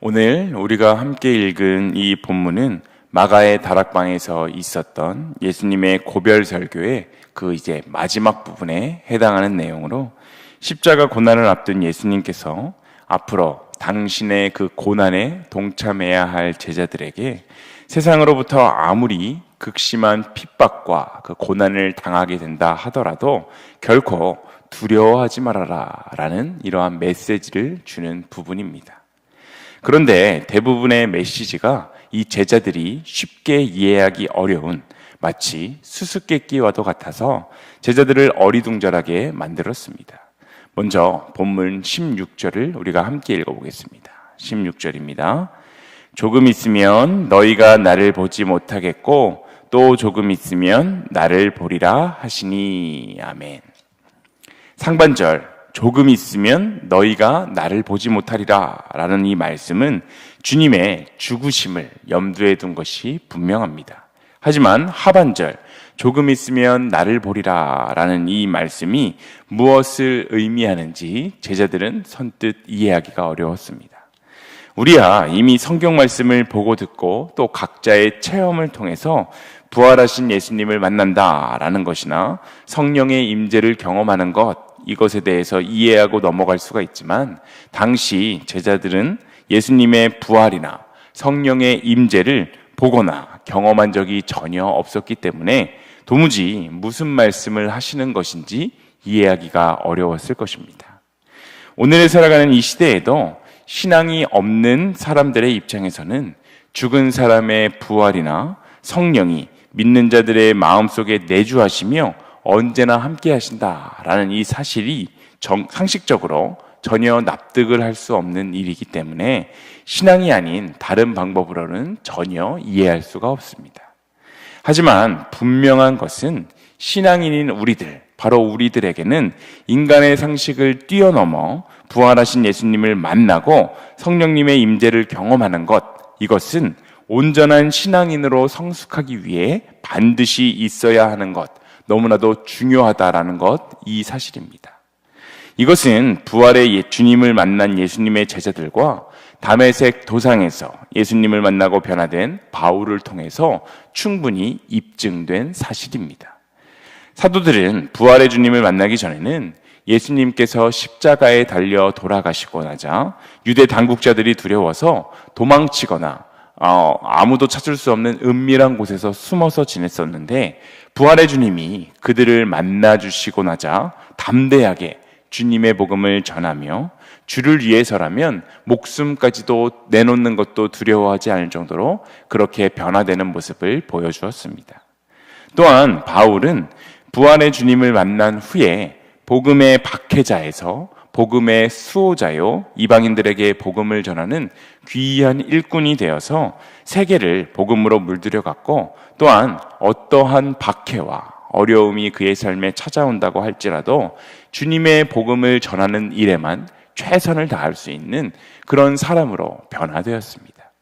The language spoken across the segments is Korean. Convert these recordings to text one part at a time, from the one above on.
오늘 우리가 함께 읽은 이 본문은 마가의 다락방에서 있었던 예수님의 고별 설교의 그 이제 마지막 부분에 해당하는 내용으로 십자가 고난을 앞둔 예수님께서 앞으로 당신의 그 고난에 동참해야 할 제자들에게 세상으로부터 아무리 극심한 핍박과 그 고난을 당하게 된다 하더라도 결코 두려워하지 말아라 라는 이러한 메시지를 주는 부분입니다. 그런데 대부분의 메시지가 이 제자들이 쉽게 이해하기 어려운 마치 수수께끼와도 같아서 제자들을 어리둥절하게 만들었습니다. 먼저 본문 16절을 우리가 함께 읽어보겠습니다. 16절입니다. 조금 있으면 너희가 나를 보지 못하겠고 또 조금 있으면 나를 보리라 하시니. 아멘. 상반절 조금 있으면 너희가 나를 보지 못하리라 라는 이 말씀은 주님의 죽으심을 염두에 둔 것이 분명합니다. 하지만 하반절 조금 있으면 나를 보리라 라는 이 말씀이 무엇을 의미하는지 제자들은 선뜻 이해하기가 어려웠습니다. 우리야 이미 성경 말씀을 보고 듣고 또 각자의 체험을 통해서 부활하신 예수님을 만난다라는 것이나 성령의 임재를 경험하는 것, 이것에 대해서 이해하고 넘어갈 수가 있지만 당시 제자들은 예수님의 부활이나 성령의 임재를 보거나 경험한 적이 전혀 없었기 때문에 도무지 무슨 말씀을 하시는 것인지 이해하기가 어려웠을 것입니다. 오늘을 살아가는 이 시대에도 신앙이 없는 사람들의 입장에서는 죽은 사람의 부활이나 성령이 믿는 자들의 마음속에 내주하시며 언제나 함께 하신다라는 이 사실이 상식적으로 전혀 납득을 할 수 없는 일이기 때문에 신앙이 아닌 다른 방법으로는 전혀 이해할 수가 없습니다. 하지만 분명한 것은 신앙인인 우리들, 바로 우리들에게는 인간의 상식을 뛰어넘어 부활하신 예수님을 만나고 성령님의 임재를 경험하는 것, 이것은 온전한 신앙인으로 성숙하기 위해 반드시 있어야 하는 것, 너무나도 중요하다라는 것, 이 사실입니다. 이것은 부활의 주님을 만난 예수님의 제자들과 다메섹 도상에서 예수님을 만나고 변화된 바울을 통해서 충분히 입증된 사실입니다. 사도들은 부활의 주님을 만나기 전에는 예수님께서 십자가에 달려 돌아가시고 나자 유대 당국자들이 두려워서 도망치거나 아무도 찾을 수 없는 은밀한 곳에서 숨어서 지냈었는데 부활의 주님이 그들을 만나주시고 나자 담대하게 주님의 복음을 전하며 주를 위해서라면 목숨까지도 내놓는 것도 두려워하지 않을 정도로 그렇게 변화되는 모습을 보여주었습니다. 또한 바울은 부활의 주님을 만난 후에 복음의 박해자에서 복음의 수호자요 이방인들에게 복음을 전하는 귀한 일꾼이 되어서 세계를 복음으로 물들여갔고, 또한 어떠한 박해와 어려움이 그의 삶에 찾아온다고 할지라도 주님의 복음을 전하는 일에만 최선을 다할 수 있는 그런 사람으로 변화되었습니다.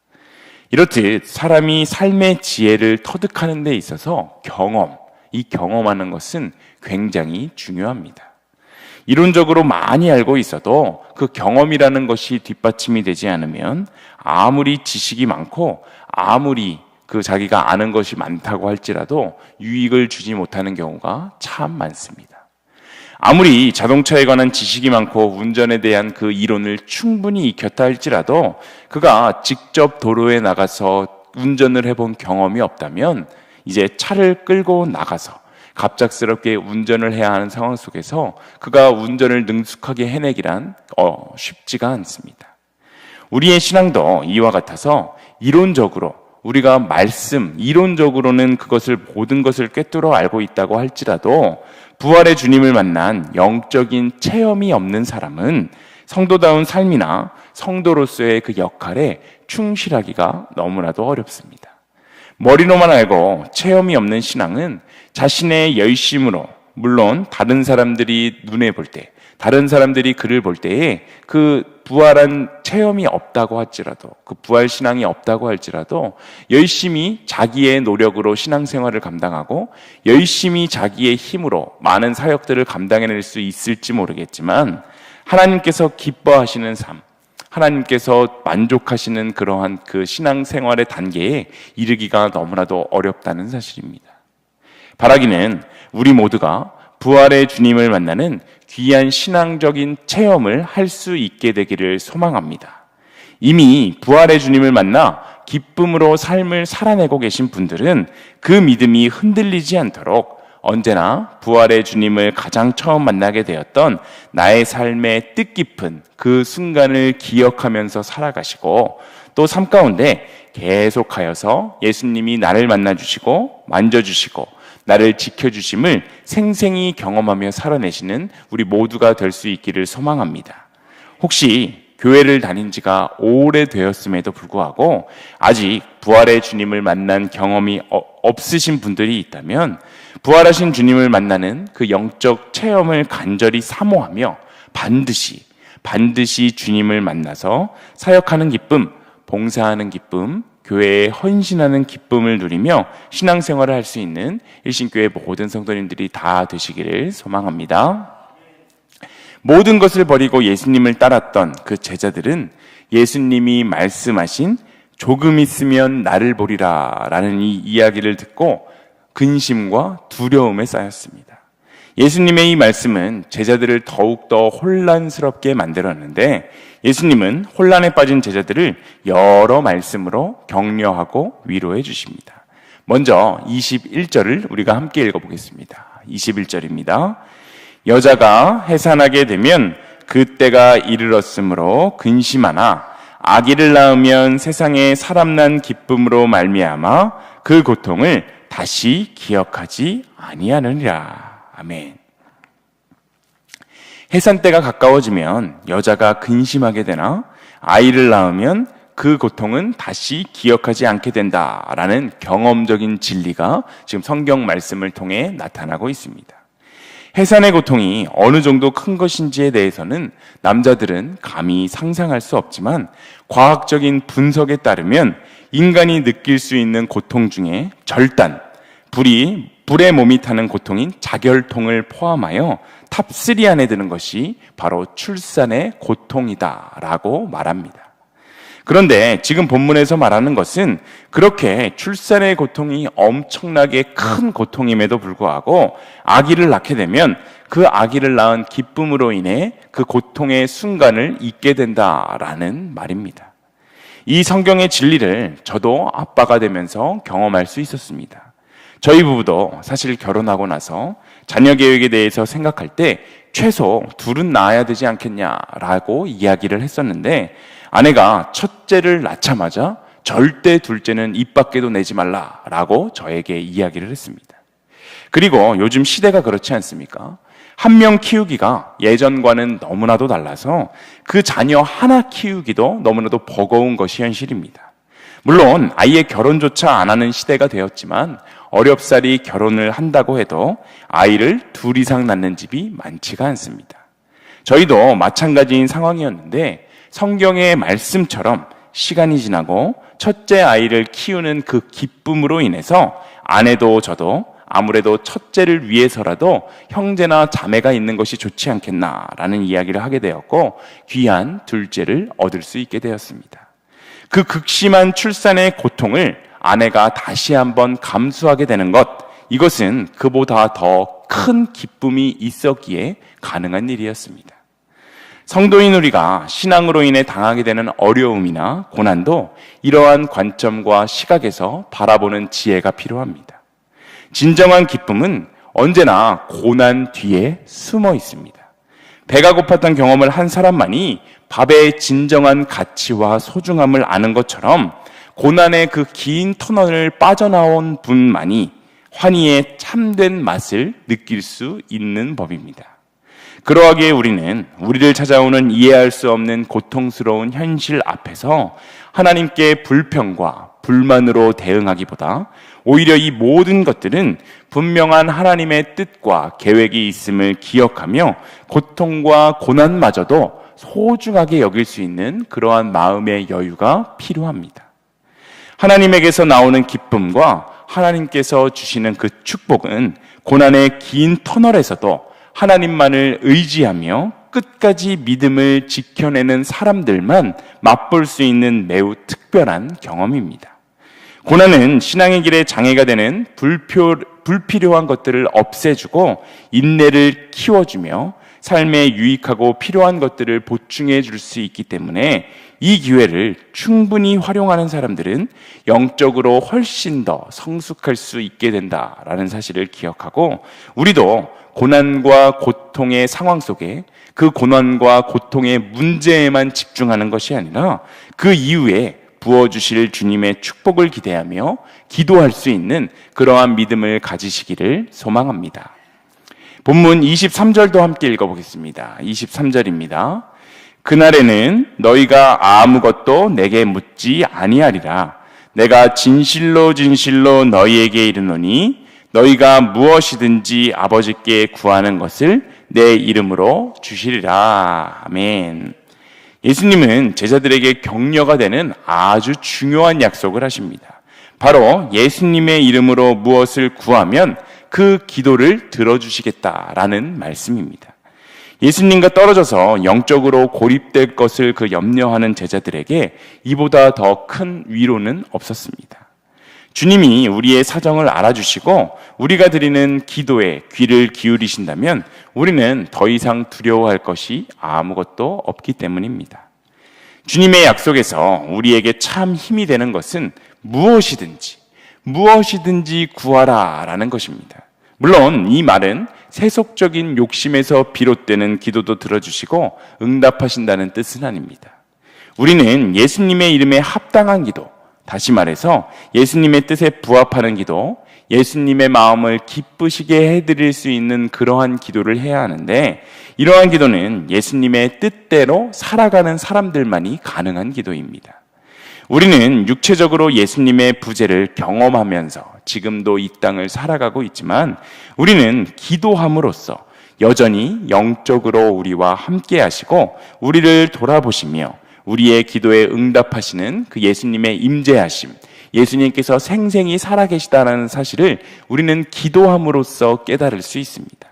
이렇듯 사람이 삶의 지혜를 터득하는 데 있어서 이 경험하는 것은 굉장히 중요합니다. 이론적으로 많이 알고 있어도 그 경험이라는 것이 뒷받침이 되지 않으면 아무리 지식이 많고 아무리 자기가 아는 것이 많다고 할지라도 유익을 주지 못하는 경우가 참 많습니다. 아무리 자동차에 관한 지식이 많고 운전에 대한 그 이론을 충분히 익혔다 할지라도 그가 직접 도로에 나가서 운전을 해본 경험이 없다면 이제 차를 끌고 나가서 갑작스럽게 운전을 해야 하는 상황 속에서 그가 운전을 능숙하게 해내기란 쉽지가 않습니다. 우리의 신앙도 이와 같아서 이론적으로 우리가 이론적으로는 그것을 모든 것을 꿰뚫어 알고 있다고 할지라도 부활의 주님을 만난 영적인 체험이 없는 사람은 성도다운 삶이나 성도로서의 그 역할에 충실하기가 너무나도 어렵습니다. 머리로만 알고 체험이 없는 신앙은 자신의 열심으로, 물론 다른 사람들이 눈에 볼 때, 다른 사람들이 그를 볼 때에 그 부활한 체험이 없다고 할지라도, 그 부활 신앙이 없다고 할지라도 열심히 자기의 노력으로 신앙생활을 감당하고 열심히 자기의 힘으로 많은 사역들을 감당해낼 수 있을지 모르겠지만 하나님께서 기뻐하시는 삶, 하나님께서 만족하시는 그러한 그 신앙생활의 단계에 이르기가 너무나도 어렵다는 사실입니다. 바라기는 우리 모두가 부활의 주님을 만나는 귀한 신앙적인 체험을 할 수 있게 되기를 소망합니다. 이미 부활의 주님을 만나 기쁨으로 삶을 살아내고 계신 분들은 그 믿음이 흔들리지 않도록 언제나 부활의 주님을 가장 처음 만나게 되었던 나의 삶의 뜻깊은 그 순간을 기억하면서 살아가시고 또 삶 가운데 계속하여서 예수님이 나를 만나주시고 만져주시고 나를 지켜주심을 생생히 경험하며 살아내시는 우리 모두가 될 수 있기를 소망합니다. 혹시 교회를 다닌 지가 오래되었음에도 불구하고 아직 부활의 주님을 만난 경험이 없으신 분들이 있다면 부활하신 주님을 만나는 그 영적 체험을 간절히 사모하며 반드시 주님을 만나서 사역하는 기쁨, 봉사하는 기쁨, 교회에 헌신하는 기쁨을 누리며 신앙생활을 할 수 있는 일신교회 모든 성도님들이 다 되시기를 소망합니다. 모든 것을 버리고 예수님을 따랐던 그 제자들은 예수님이 말씀하신 조금 있으면 나를 보리라 라는 이 이야기를 듣고 근심과 두려움에 쌓였습니다. 예수님의 이 말씀은 제자들을 더욱더 혼란스럽게 만들었는데 예수님은 혼란에 빠진 제자들을 여러 말씀으로 격려하고 위로해 주십니다. 먼저 21절을 우리가 함께 읽어보겠습니다. 21절입니다. 여자가 해산하게 되면 그때가 이르렀으므로 근심하나 아기를 낳으면 세상에 사람 난 기쁨으로 말미암아 그 고통을 다시 기억하지 아니하느니라. 아멘. 해산 때가 가까워지면 여자가 근심하게 되나 아이를 낳으면 그 고통은 다시 기억하지 않게 된다라는 경험적인 진리가 지금 성경 말씀을 통해 나타나고 있습니다. 해산의 고통이 어느 정도 큰 것인지에 대해서는 남자들은 감히 상상할 수 없지만 과학적인 분석에 따르면 인간이 느낄 수 있는 고통 중에 절단, 불에 몸이 타는 고통인 자결통을 포함하여 탑3 안에 드는 것이 바로 출산의 고통이다라고 말합니다. 그런데 지금 본문에서 말하는 것은 그렇게 출산의 고통이 엄청나게 큰 고통임에도 불구하고 아기를 낳게 되면 그 아기를 낳은 기쁨으로 인해 그 고통의 순간을 잊게 된다라는 말입니다. 이 성경의 진리를 저도 아빠가 되면서 경험할 수 있었습니다. 저희 부부도 사실 결혼하고 나서 자녀 계획에 대해서 생각할 때 최소 둘은 낳아야 되지 않겠냐라고 이야기를 했었는데 아내가 첫째를 낳자마자 절대 둘째는 입 밖에도 내지 말라라고 저에게 이야기를 했습니다. 그리고 요즘 시대가 그렇지 않습니까? 한 명 키우기가 예전과는 너무나도 달라서 그 자녀 하나 키우기도 너무나도 버거운 것이 현실입니다. 물론 아예 결혼조차 안 하는 시대가 되었지만 어렵사리 결혼을 한다고 해도 아이를 둘 이상 낳는 집이 많지가 않습니다. 저희도 마찬가지인 상황이었는데 성경의 말씀처럼 시간이 지나고 첫째 아이를 키우는 그 기쁨으로 인해서 아내도 저도 아무래도 첫째를 위해서라도 형제나 자매가 있는 것이 좋지 않겠나라는 이야기를 하게 되었고 귀한 둘째를 얻을 수 있게 되었습니다. 그 극심한 출산의 고통을 아내가 다시 한번 감수하게 되는 것, 이것은 그보다 더 큰 기쁨이 있었기에 가능한 일이었습니다. 성도인 우리가 신앙으로 인해 당하게 되는 어려움이나 고난도 이러한 관점과 시각에서 바라보는 지혜가 필요합니다. 진정한 기쁨은 언제나 고난 뒤에 숨어 있습니다. 배가 고팠던 경험을 한 사람만이 밥의 진정한 가치와 소중함을 아는 것처럼 고난의 그 긴 터널을 빠져나온 분만이 환희의 참된 맛을 느낄 수 있는 법입니다. 그러하기에 우리는 우리를 찾아오는 이해할 수 없는 고통스러운 현실 앞에서 하나님께 불평과 불만으로 대응하기보다 오히려 이 모든 것들은 분명한 하나님의 뜻과 계획이 있음을 기억하며 고통과 고난마저도 소중하게 여길 수 있는 그러한 마음의 여유가 필요합니다. 하나님에게서 나오는 기쁨과 하나님께서 주시는 그 축복은 고난의 긴 터널에서도 하나님만을 의지하며 끝까지 믿음을 지켜내는 사람들만 맛볼 수 있는 매우 특별한 경험입니다. 고난은 신앙의 길에 장애가 되는 불필요한 것들을 없애주고 인내를 키워주며 삶에 유익하고 필요한 것들을 보충해 줄 수 있기 때문에 이 기회를 충분히 활용하는 사람들은 영적으로 훨씬 더 성숙할 수 있게 된다라는 사실을 기억하고, 우리도 고난과 고통의 상황 속에 그 고난과 고통의 문제에만 집중하는 것이 아니라 그 이후에 부어주실 주님의 축복을 기대하며 기도할 수 있는 그러한 믿음을 가지시기를 소망합니다. 본문 23절도 함께 읽어보겠습니다. 23절입니다. 그날에는 너희가 아무것도 내게 묻지 아니하리라. 내가 진실로 진실로 너희에게 이르노니 너희가 무엇이든지 아버지께 구하는 것을 내 이름으로 주시리라. 아멘. 예수님은 제자들에게 격려가 되는 아주 중요한 약속을 하십니다. 바로 예수님의 이름으로 무엇을 구하면 그 기도를 들어주시겠다라는 말씀입니다. 예수님과 떨어져서 영적으로 고립될 것을 염려하는 제자들에게 이보다 더 큰 위로는 없었습니다. 주님이 우리의 사정을 알아주시고 우리가 드리는 기도에 귀를 기울이신다면 우리는 더 이상 두려워할 것이 아무것도 없기 때문입니다. 주님의 약속에서 우리에게 참 힘이 되는 것은 무엇이든지 구하라 라는 것입니다. 물론 이 말은 세속적인 욕심에서 비롯되는 기도도 들어주시고 응답하신다는 뜻은 아닙니다. 우리는 예수님의 이름에 합당한 기도, 다시 말해서 예수님의 뜻에 부합하는 기도, 예수님의 마음을 기쁘시게 해드릴 수 있는 그러한 기도를 해야 하는데, 이러한 기도는 예수님의 뜻대로 살아가는 사람들만이 가능한 기도입니다. 우리는 육체적으로 예수님의 부재를 경험하면서 지금도 이 땅을 살아가고 있지만, 우리는 기도함으로써 여전히 영적으로 우리와 함께 하시고 우리를 돌아보시며 우리의 기도에 응답하시는 그 예수님의 임재하심, 예수님께서 생생히 살아계시다는 사실을 우리는 기도함으로써 깨달을 수 있습니다.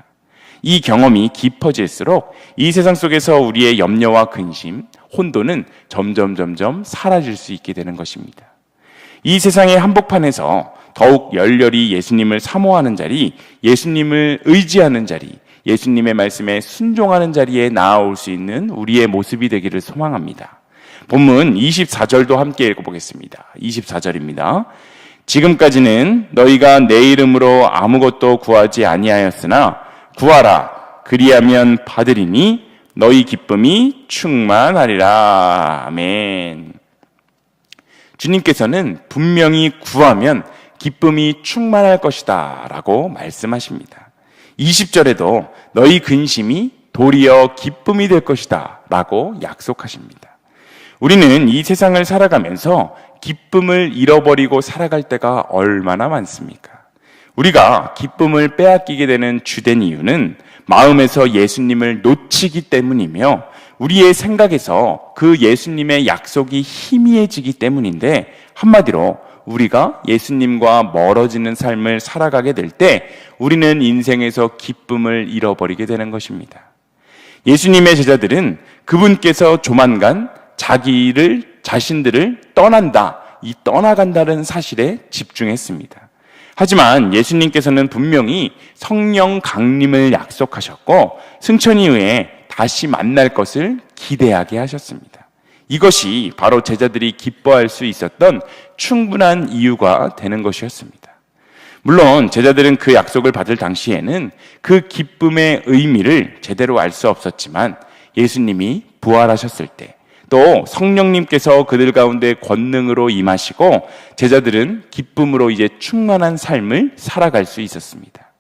이 경험이 깊어질수록 이 세상 속에서 우리의 염려와 근심, 혼돈은 점점 사라질 수 있게 되는 것입니다. 이 세상의 한복판에서 더욱 열렬히 예수님을 사모하는 자리, 예수님을 의지하는 자리, 예수님의 말씀에 순종하는 자리에 나아올 수 있는 우리의 모습이 되기를 소망합니다. 본문 24절도 함께 읽어보겠습니다. 24절입니다. 지금까지는 너희가 내 이름으로 아무것도 구하지 아니하였으나 구하라, 그리하면 받으리니 너희 기쁨이 충만하리라. 아멘. 주님께서는 분명히 구하면 기쁨이 충만할 것이다 라고 말씀하십니다. 20절에도 너희 근심이 도리어 기쁨이 될 것이다 라고 약속하십니다. 우리는 이 세상을 살아가면서 기쁨을 잃어버리고 살아갈 때가 얼마나 많습니까? 우리가 기쁨을 빼앗기게 되는 주된 이유는 마음에서 예수님을 놓치기 때문이며 우리의 생각에서 그 예수님의 약속이 희미해지기 때문인데, 한마디로 우리가 예수님과 멀어지는 삶을 살아가게 될 때 우리는 인생에서 기쁨을 잃어버리게 되는 것입니다. 예수님의 제자들은 그분께서 조만간 자신들을 떠나간다는 사실에 집중했습니다. 하지만 예수님께서는 분명히 성령 강림을 약속하셨고 승천 이후에 다시 만날 것을 기대하게 하셨습니다. 이것이 바로 제자들이 기뻐할 수 있었던 충분한 이유가 되는 것이었습니다. 물론 제자들은 그 약속을 받을 당시에는 그 기쁨의 의미를 제대로 알 수 없었지만 예수님이 부활하셨을 때, 또 성령님께서 그들 가운데 권능으로 임하시고 제자들은 기쁨으로 이제 충만한 삶을 살아갈 수 있었습니다.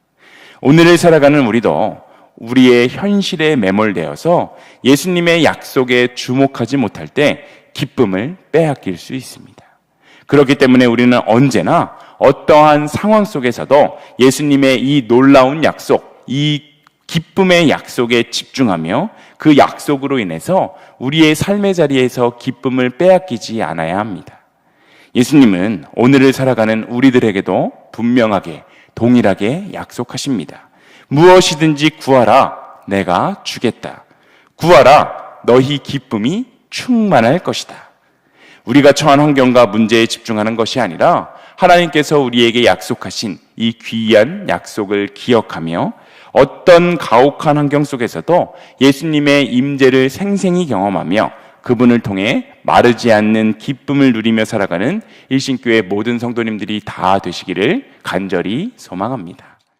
오늘을 살아가는 우리도 우리의 현실에 매몰되어서 예수님의 약속에 주목하지 못할 때 기쁨을 빼앗길 수 있습니다. 그렇기 때문에 우리는 언제나 어떠한 상황 속에서도 예수님의 이 놀라운 약속, 이 기쁨의 약속에 집중하며 그 약속으로 인해서 우리의 삶의 자리에서 기쁨을 빼앗기지 않아야 합니다. 예수님은 오늘을 살아가는 우리들에게도 분명하게 동일하게 약속하십니다. 무엇이든지 구하라, 내가 주겠다. 구하라, 너희 기쁨이 충만할 것이다. 우리가 처한 환경과 문제에 집중하는 것이 아니라 하나님께서 우리에게 약속하신 이 귀한 약속을 기억하며 어떤 가혹한 환경 속에서도 예수님의 임재를 생생히 경험하며 그분을 통해 마르지 않는 기쁨을 누리며 살아가는 일신교회 모든 성도님들이 다 되시기를 간절히 소망합니다.